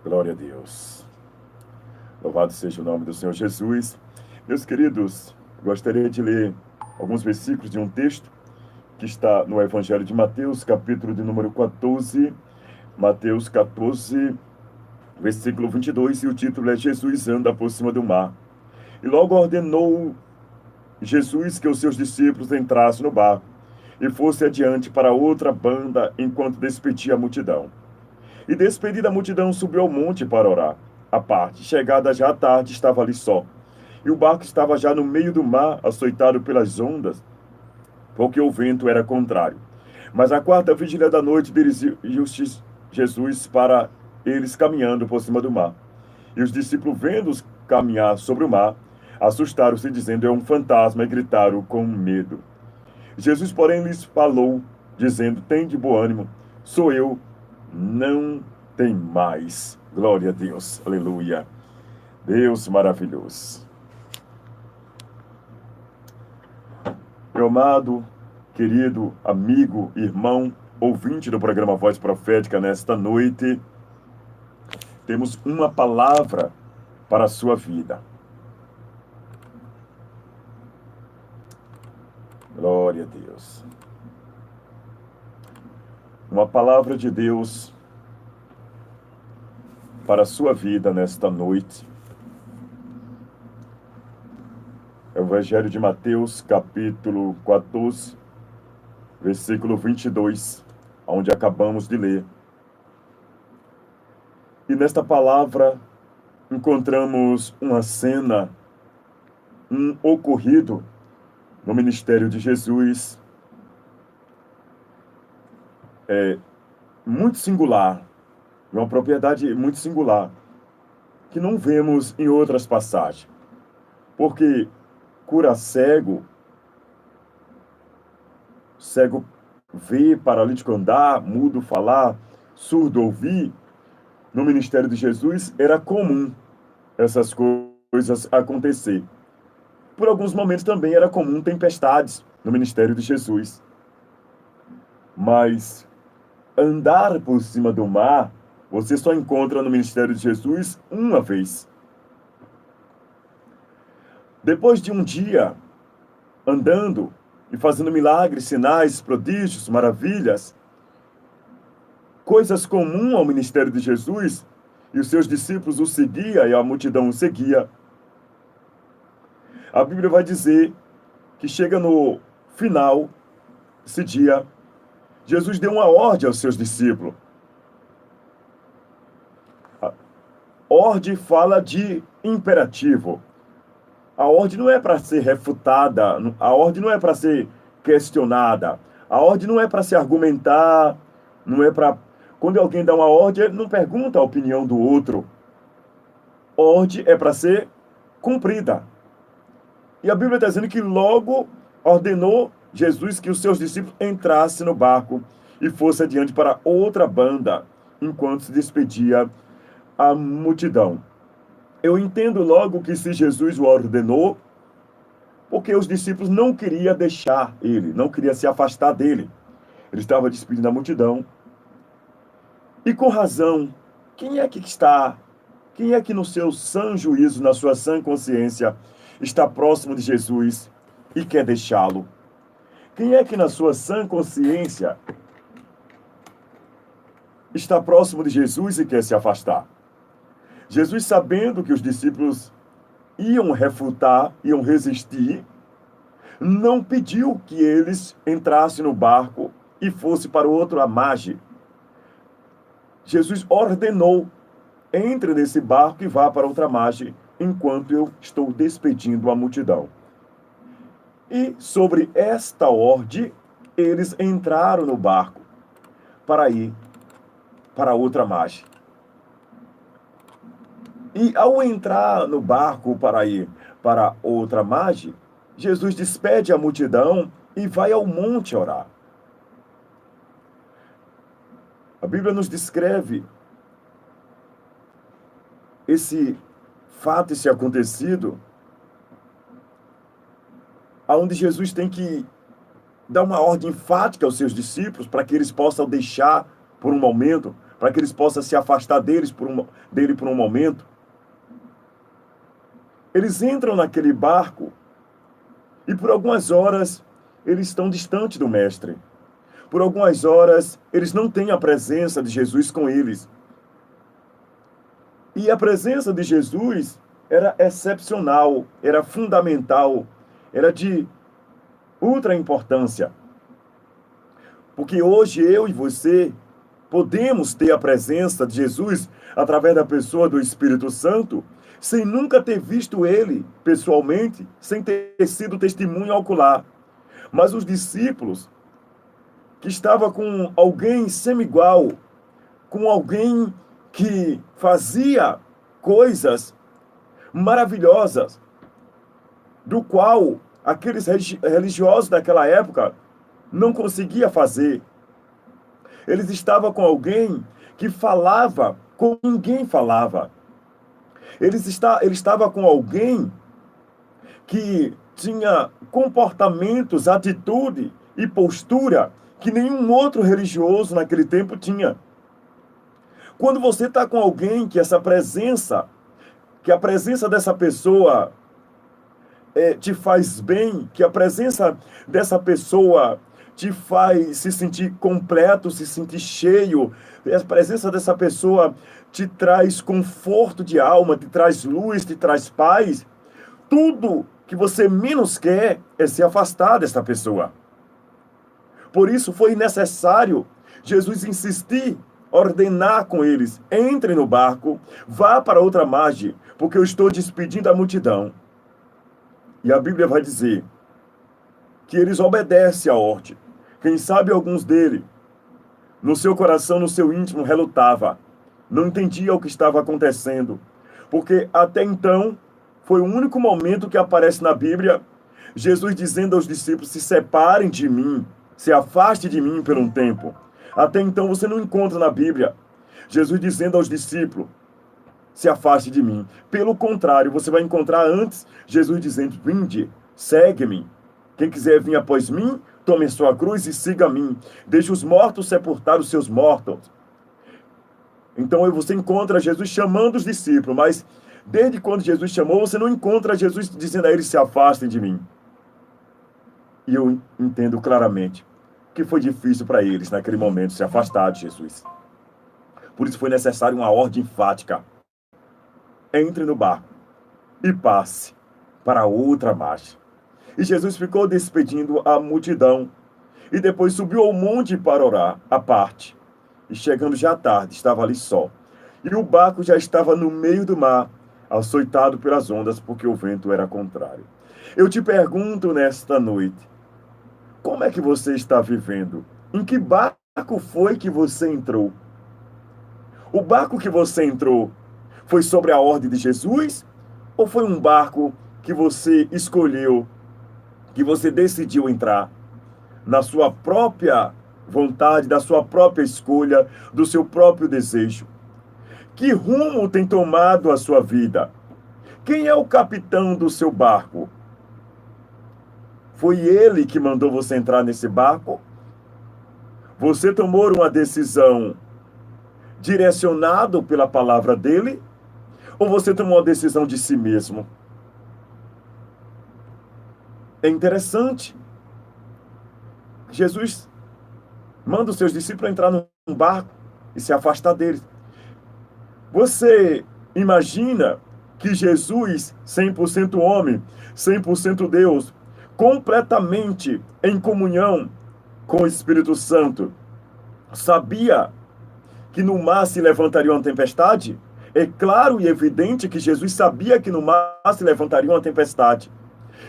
Glória a Deus. Louvado seja o nome do Senhor Jesus. Meus queridos, gostaria de ler alguns versículos de um texto que está no Evangelho de Mateus, capítulo de número 14. Mateus 14, versículo 22, e o título é Jesus anda por cima do mar. E logo ordenou Jesus que os seus discípulos entrassem no barco e fosse adiante para outra banda enquanto despedia a multidão. E despedida a multidão, subiu ao monte para orar. À parte, chegada já à tarde, estava ali só. E o barco estava já no meio do mar, açoitado pelas ondas, porque o vento era contrário. Mas à quarta vigília da noite dirigiu-se Jesus para eles caminhando por cima do mar. E os discípulos, vendo-os caminhar sobre o mar, assustaram-se, dizendo: é um fantasma, e gritaram com medo. Jesus, porém, lhes falou, dizendo: tende bom ânimo, sou eu, não tem mais. Glória a Deus, aleluia. Deus maravilhoso. Meu amado, querido amigo, irmão, ouvinte do programa Voz Profética, nesta noite, temos uma palavra para a sua vida. Glória a Deus. Uma palavra de Deus para a sua vida nesta noite. Evangelho de Mateus, capítulo 14, versículo 22, onde acabamos de ler. E nesta palavra encontramos uma cena, um ocorrido no ministério de Jesus, muito singular, uma propriedade muito singular, que não vemos em outras passagens. Porque cura cego, cego vê, paralítico andar, mudo falar, surdo ouvir, no ministério de Jesus era comum essas coisas acontecer. Por alguns momentos também era comum tempestades no ministério de Jesus. Mas andar por cima do mar, você só encontra no ministério de Jesus uma vez. Depois de um dia andando e fazendo milagres, sinais, prodígios, maravilhas, coisas comuns ao ministério de Jesus, e os seus discípulos o seguiam e a multidão o seguia. A Bíblia vai dizer que chega no final desse dia, Jesus deu uma ordem aos seus discípulos. A ordem fala de imperativo. A ordem não é para ser refutada, a ordem não é para ser questionada, a ordem não é para se argumentar, não é para... Quando alguém dá uma ordem, ele não pergunta a opinião do outro. Ordem é para ser cumprida. E a Bíblia está dizendo que logo ordenou Jesus que os seus discípulos entrassem no barco e fosse adiante para outra banda, enquanto se despedia a multidão. Eu entendo logo que se Jesus o ordenou, porque os discípulos não queriam deixar ele, não queriam se afastar dele. Ele estava despedindo a multidão. E com razão, quem é que no seu sã juízo, na sua sã consciência, está próximo de Jesus e quer deixá-lo? Quem é que na sua sã consciência está próximo de Jesus e quer se afastar? Jesus, sabendo que os discípulos iam refutar, iam resistir, não pediu que eles entrassem no barco e fossem para o outro margem. Jesus ordenou: entre nesse barco e vá para outra margem, enquanto eu estou despedindo a multidão. E sobre esta ordem, eles entraram no barco para ir para outra margem. E ao entrar no barco para ir para outra margem, Jesus despede a multidão e vai ao monte orar. A Bíblia nos descreve esse fato, esse acontecido, onde Jesus tem que dar uma ordem enfática aos seus discípulos para que eles possam deixar por um momento, para que eles possam se afastar dele por um momento. Eles entram naquele barco e por algumas horas eles estão distantes do Mestre. Por algumas horas eles não têm a presença de Jesus com eles. E a presença de Jesus era excepcional, era fundamental, era de ultra importância. Porque hoje eu e você podemos ter a presença de Jesus através da pessoa do Espírito Santo, sem nunca ter visto ele pessoalmente, sem ter sido testemunho ocular. Mas os discípulos, que estavam com alguém semi-igual, com alguém que fazia coisas maravilhosas, do qual aqueles religiosos daquela época não conseguiam fazer. Eles estavam com alguém que falava como ninguém falava. Ele estava com alguém que tinha comportamentos, atitude e postura que nenhum outro religioso naquele tempo tinha. Quando você está com alguém que a presença dessa pessoa te faz bem, que a presença dessa pessoa te faz se sentir completo, se sentir cheio, a presença dessa pessoa te traz conforto de alma, te traz luz, te traz paz, tudo que você menos quer é se afastar dessa pessoa. Por isso foi necessário Jesus insistir, ordenar com eles: entre no barco, vá para outra margem, porque eu estou despedindo a multidão. E a Bíblia vai dizer que eles obedecem à ordem. Quem sabe alguns deles, no seu coração, no seu íntimo, relutava. Não entendia o que estava acontecendo. Porque até então, foi o único momento que aparece na Bíblia, Jesus dizendo aos discípulos: se separem de mim, se afaste de mim por um tempo. Até então você não encontra na Bíblia Jesus dizendo aos discípulos: se afaste de mim. Pelo contrário, você vai encontrar antes Jesus dizendo: vinde, segue-me. Quem quiser vir após mim, tome sua cruz e siga a mim. Deixe os mortos sepultar os seus mortos. Então você encontra Jesus chamando os discípulos, mas desde quando Jesus chamou, você não encontra Jesus dizendo a eles: se afastem de mim. E eu entendo claramente que foi difícil para eles, naquele momento, se afastar de Jesus. Por isso foi necessário uma ordem enfática: entre no barco e passe para outra margem. E Jesus ficou despedindo a multidão, e depois subiu ao monte para orar, à parte. E chegando já tarde, estava ali só. E o barco já estava no meio do mar, açoitado pelas ondas, porque o vento era contrário. Eu te pergunto nesta noite: como é que você está vivendo? Em que barco foi que você entrou? O barco que você entrou foi sobre a ordem de Jesus? Ou foi um barco que você escolheu, que você decidiu entrar na sua própria vontade, da sua própria escolha, do seu próprio desejo? Que rumo tem tomado a sua vida? Quem é o capitão do seu barco? Foi ele que mandou você entrar nesse barco? Você tomou uma decisão direcionado pela palavra dele? Ou você tomou uma decisão de si mesmo? É interessante. Jesus manda os seus discípulos entrar num barco e se afastar deles. Você imagina que Jesus, 100% homem, 100% Deus, completamente em comunhão com o Espírito Santo, sabia que no mar se levantaria uma tempestade? É claro e evidente que Jesus sabia que no mar se levantaria uma tempestade.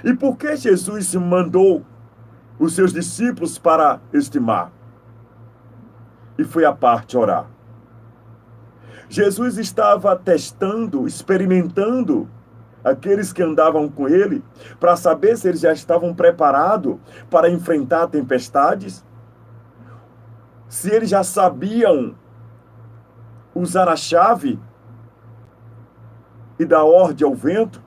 E por que Jesus mandou os seus discípulos para este mar? E foi à parte orar. Jesus estava testando, experimentando aqueles que andavam com ele, para saber se eles já estavam preparados para enfrentar tempestades, se eles já sabiam usar a chave e dar ordem ao vento.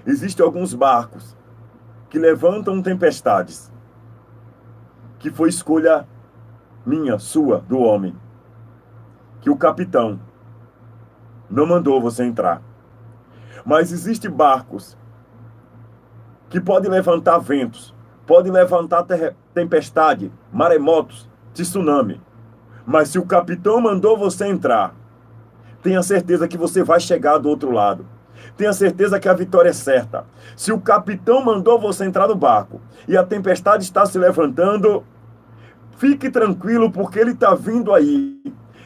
Existem alguns barcos que levantam tempestades, que foi escolha minha, sua, do homem, que o capitão não mandou você entrar. Mas existem barcos que podem levantar ventos, podem levantar tempestade, maremotos, tsunami. Mas se o capitão mandou você entrar, tenha certeza que você vai chegar do outro lado. Tenha certeza que a vitória é certa. Se o capitão mandou você entrar no barco e a tempestade está se levantando, fique tranquilo, porque ele está vindo aí.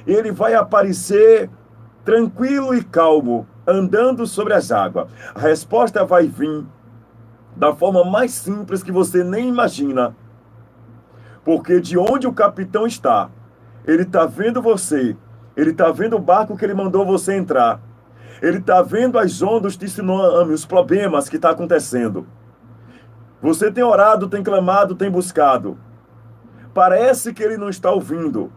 Ele vai aparecer tranquilo e calmo, andando sobre as águas. A resposta vai vir da forma mais simples que você nem imagina. Porque de onde o capitão está, ele está vendo você. Ele está vendo o barco que ele mandou você entrar. Ele está vendo as ondas, os problemas que estão acontecendo. Você tem orado, tem clamado, tem buscado. Parece que ele não está ouvindo,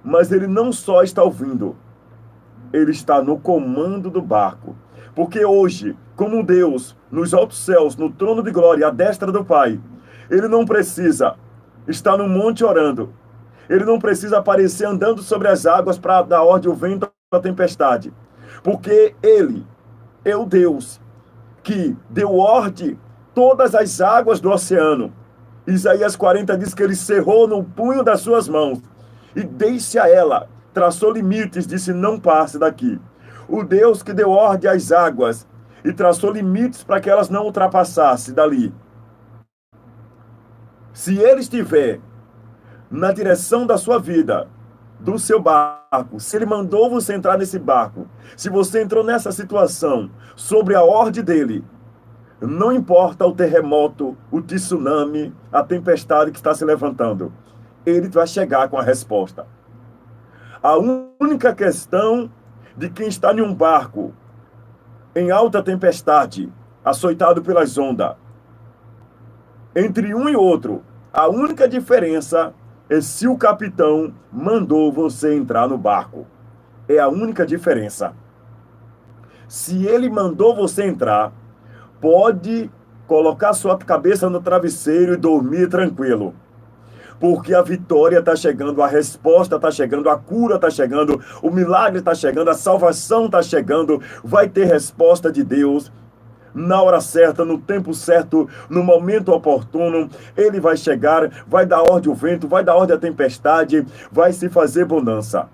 mas ele não só está ouvindo, ele está no comando do barco. Porque hoje, como Deus, nos altos céus, no trono de glória, à destra do Pai, ele não precisa estar no monte orando. Ele não precisa aparecer andando sobre as águas para dar ordem ao vento à tempestade. Porque ele é o Deus que deu ordem todas as águas do oceano. Isaías 40 diz que ele cerrou no punho das suas mãos e deixe a ela, traçou limites, disse: não passe daqui. O Deus que deu ordem às águas e traçou limites para que elas não ultrapassassem dali. Se ele estiver na direção da sua vida, do seu barco, se ele mandou você entrar nesse barco, se você entrou nessa situação sobre a ordem dele, não importa o terremoto, o tsunami, a tempestade que está se levantando, ele vai chegar com a resposta. A única questão de quem está em um barco em alta tempestade, açoitado pelas ondas, entre um e outro, a única diferença é se o capitão mandou você entrar no barco. É a única diferença. Se ele mandou você entrar, pode colocar sua cabeça no travesseiro e dormir tranquilo. Porque a vitória está chegando, a resposta está chegando, a cura está chegando, o milagre está chegando, a salvação está chegando. Vai ter resposta de Deus na hora certa, no tempo certo, no momento oportuno. Ele vai chegar, vai dar ordem ao vento, vai dar ordem à tempestade, vai se fazer bonança.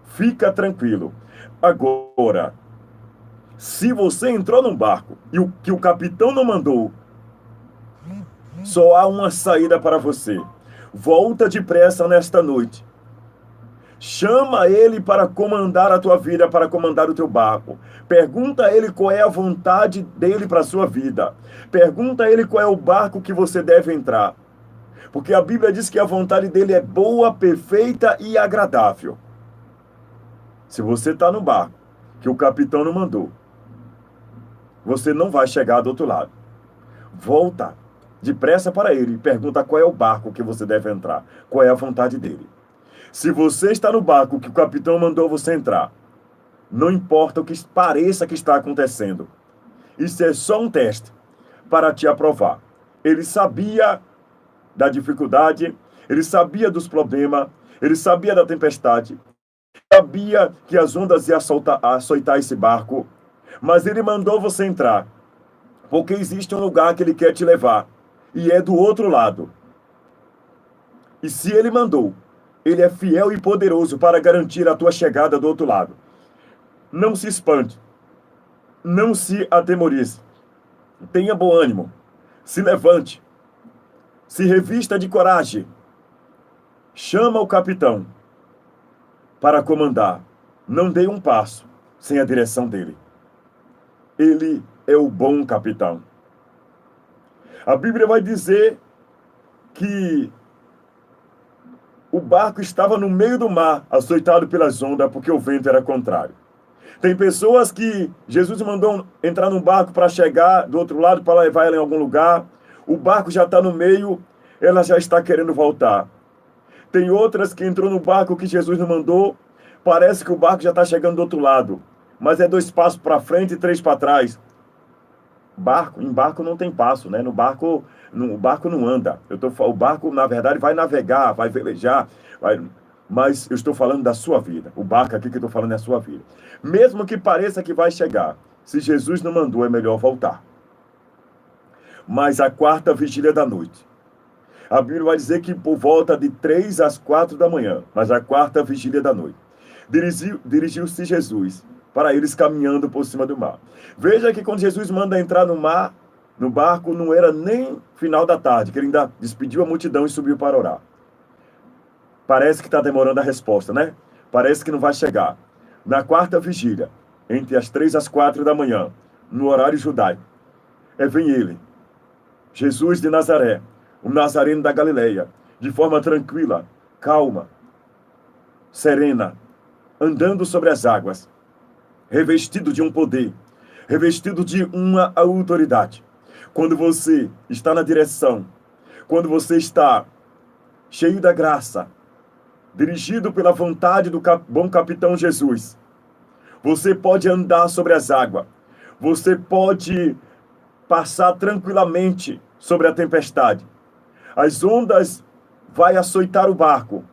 Fica tranquilo. Agora, se você entrou num barco e o que o capitão não mandou, só há uma saída para você. Volta depressa nesta noite. Chama ele para comandar a tua vida, para comandar o teu barco. Pergunta a ele qual é a vontade dele para a sua vida. Pergunta a ele qual é o barco que você deve entrar. Porque a Bíblia diz que a vontade dele é boa, perfeita e agradável. Se você está no barco que o capitão não mandou, você não vai chegar do outro lado. Volta depressa para ele e pergunta qual é o barco que você deve entrar. Qual é a vontade dele. Se você está no barco que o capitão mandou você entrar, não importa o que pareça que está acontecendo. Isso é só um teste para te aprovar. Ele sabia da dificuldade, ele sabia dos problemas, ele sabia da tempestade, sabia que as ondas iam açoitar esse barco, mas ele mandou você entrar, porque existe um lugar que ele quer te levar, e é do outro lado. E se ele mandou, ele é fiel e poderoso para garantir a tua chegada do outro lado. Não se espante. Não se atemorize. Tenha bom ânimo. Se levante. Se revista de coragem. Chama o capitão para comandar. Não dê um passo sem a direção dele. Ele é o bom capitão. A Bíblia vai dizer que o barco estava no meio do mar, açoitado pelas ondas, porque o vento era contrário. Tem pessoas que Jesus mandou entrar num barco para chegar do outro lado, para levar ela em algum lugar. O barco já está no meio, ela já está querendo voltar. Tem outras que entrou no barco que Jesus não mandou, parece que o barco já está chegando do outro lado, mas é 2 passos para frente e 3 para trás. Em barco não tem passo, né? O barco não anda. O barco, na verdade, vai navegar, vai velejar. Mas eu estou falando da sua vida. O barco aqui que eu estou falando é a sua vida. Mesmo que pareça que vai chegar, se Jesus não mandou, é melhor voltar. Mas a quarta vigília da noite. A Bíblia vai dizer que por volta de 3 às 4 da manhã, mas a quarta vigília da noite, dirigiu-se Jesus para eles caminhando por cima do mar. Veja que quando Jesus manda entrar no mar, no barco, não era nem final da tarde, que ele ainda despediu a multidão e subiu para orar. Parece que está demorando a resposta, né? Parece que não vai chegar. Na quarta vigília, entre as 3 às 4 da manhã, no horário judaico, vem ele, Jesus de Nazaré, o Nazareno da Galileia, de forma tranquila, calma, serena, andando sobre as águas, revestido de um poder, revestido de uma autoridade. Quando você está na direção, quando você está cheio da graça, dirigido pela vontade do bom capitão Jesus, você pode andar sobre as águas, você pode passar tranquilamente sobre a tempestade. As ondas vão açoitar o barco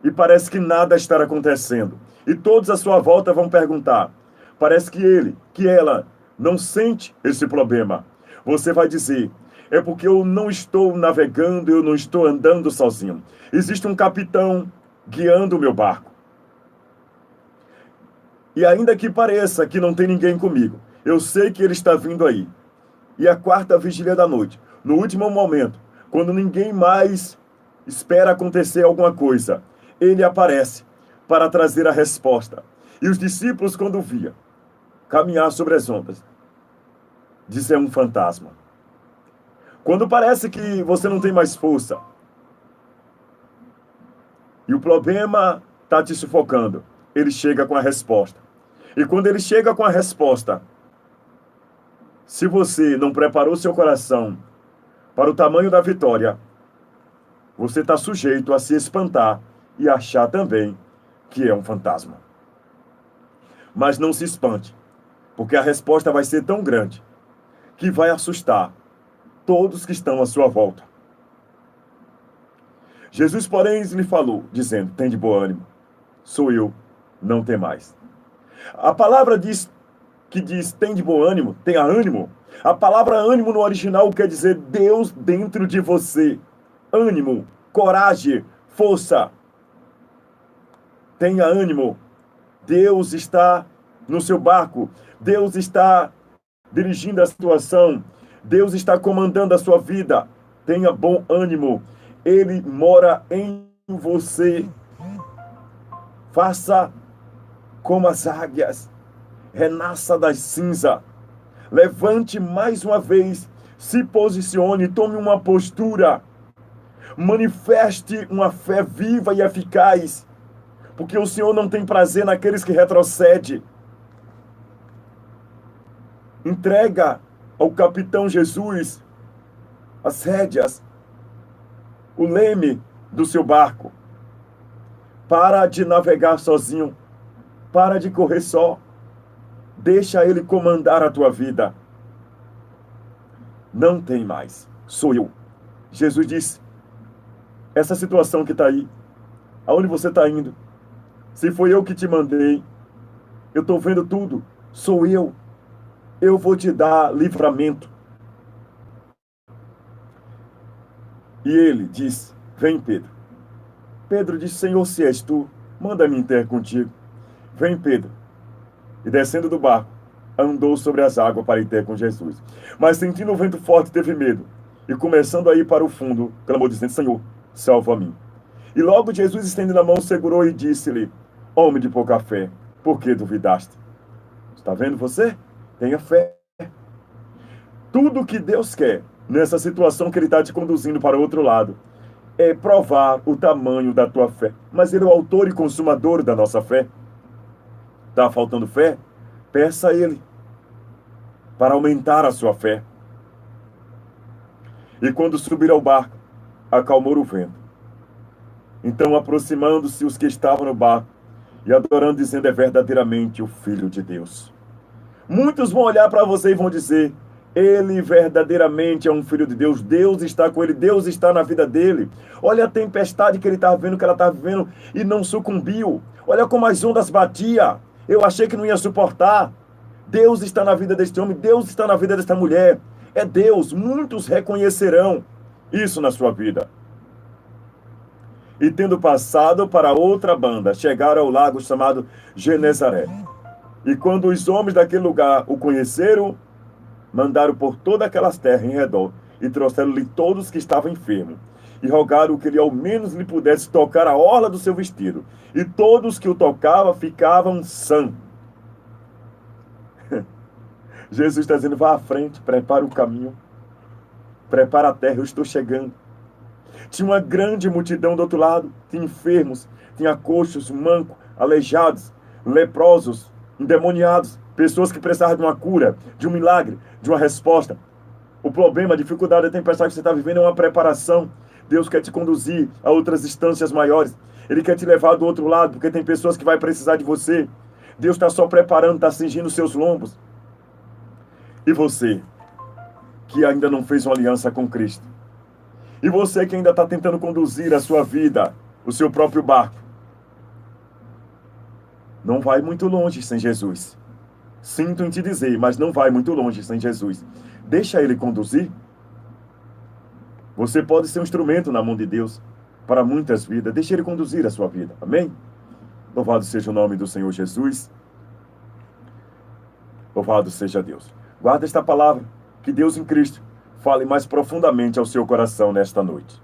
e parece que nada está acontecendo. E todos à sua volta vão perguntar. Parece que ela não sente esse problema. Você vai dizer, é porque eu não estou navegando, eu não estou andando sozinho. Existe um capitão guiando o meu barco. E ainda que pareça que não tem ninguém comigo, eu sei que ele está vindo aí. E a quarta vigília da noite, no último momento, quando ninguém mais espera acontecer alguma coisa, ele aparece para trazer a resposta. E os discípulos, quando via caminhar sobre as ondas, dizem, é um fantasma. Quando parece que você não tem mais força e o problema está te sufocando, ele chega com a resposta. E quando ele chega com a resposta, se você não preparou seu coração para o tamanho da vitória, você está sujeito a se espantar e achar também que é um fantasma. Mas não se espante, porque a resposta vai ser tão grande que vai assustar todos que estão à sua volta. Jesus, porém, lhe falou, dizendo, tem de bom ânimo, sou eu, não tem mais. A palavra diz, tem de bom ânimo, tenha ânimo. A palavra ânimo no original quer dizer Deus dentro de você. Ânimo, coragem, força. Tenha ânimo. Deus está no seu barco. Deus está dirigindo a situação. Deus está comandando a sua vida. Tenha bom ânimo. Ele mora em você. Faça como as águias. Renasça das cinzas. Levante mais uma vez. Se posicione. Tome uma postura. Manifeste uma fé viva e eficaz. Porque o Senhor não tem prazer naqueles que retrocedem. Entrega ao capitão Jesus as rédeas, o leme do seu barco. Para de navegar sozinho. Para de correr só. Deixa ele comandar a tua vida. Não tem mais. Sou eu. Jesus disse, essa situação que está aí, aonde você está indo, se foi eu que te mandei, eu estou vendo tudo, sou eu. Eu vou te dar livramento. E ele diz, vem Pedro. Pedro disse, Senhor, se és tu, manda-me ter contigo. Vem Pedro. E descendo do barco, andou sobre as águas para ir ter com Jesus. Mas sentindo o vento forte, teve medo. E começando a ir para o fundo, clamou dizendo, Senhor, salva a mim. E logo Jesus, estendendo a mão, segurou e disse-lhe, homem de pouca fé, por que duvidaste? Está vendo você? Tenha fé. Tudo que Deus quer, nessa situação que Ele está te conduzindo para o outro lado, é provar o tamanho da tua fé. Mas Ele é o autor e consumador da nossa fé. Está faltando fé? Peça a Ele para aumentar a sua fé. E quando subir ao barco, acalmou o vento. Então, aproximando-se os que estavam no barco e adorando, dizendo, é verdadeiramente o Filho de Deus. Muitos vão olhar para você e vão dizer, Ele verdadeiramente é um filho de Deus. Deus está com ele. Deus está na vida dele. Olha a tempestade que ele estava vendo, que ela estava vivendo e não sucumbiu. Olha como as ondas batiam. Eu achei que não ia suportar. Deus está na vida deste homem. Deus está na vida desta mulher. É Deus. Muitos reconhecerão isso na sua vida. E tendo passado para outra banda, chegaram ao lago chamado Genezaré. E quando os homens daquele lugar o conheceram, mandaram por todas aquelas terras em redor e trouxeram-lhe todos que estavam enfermos. E rogaram que ele ao menos lhe pudesse tocar a orla do seu vestido. E todos que o tocavam ficavam sãos. Jesus está dizendo, vá à frente, prepara o caminho. Prepara a terra, eu estou chegando. Tinha uma grande multidão do outro lado. Tinha enfermos, tinha coxos, mancos, aleijados, leprosos, endemoniados. Pessoas que precisavam de uma cura, de um milagre, de uma resposta. O problema, a dificuldade, a tempestade que você está vivendo é uma preparação. Deus quer te conduzir a outras instâncias maiores. Ele quer te levar do outro lado, porque tem pessoas que vão precisar de você. Deus está só preparando, está cingindo os seus lombos. E você, que ainda não fez uma aliança com Cristo. E você que ainda está tentando conduzir a sua vida, o seu próprio barco. Não vai muito longe sem Jesus. Sinto em te dizer, mas não vai muito longe sem Jesus. Deixa Ele conduzir. Você pode ser um instrumento na mão de Deus para muitas vidas. Deixa Ele conduzir a sua vida. Amém? Louvado seja o nome do Senhor Jesus. Louvado seja Deus. Guarda esta palavra. Que Deus em Cristo fale mais profundamente ao seu coração nesta noite.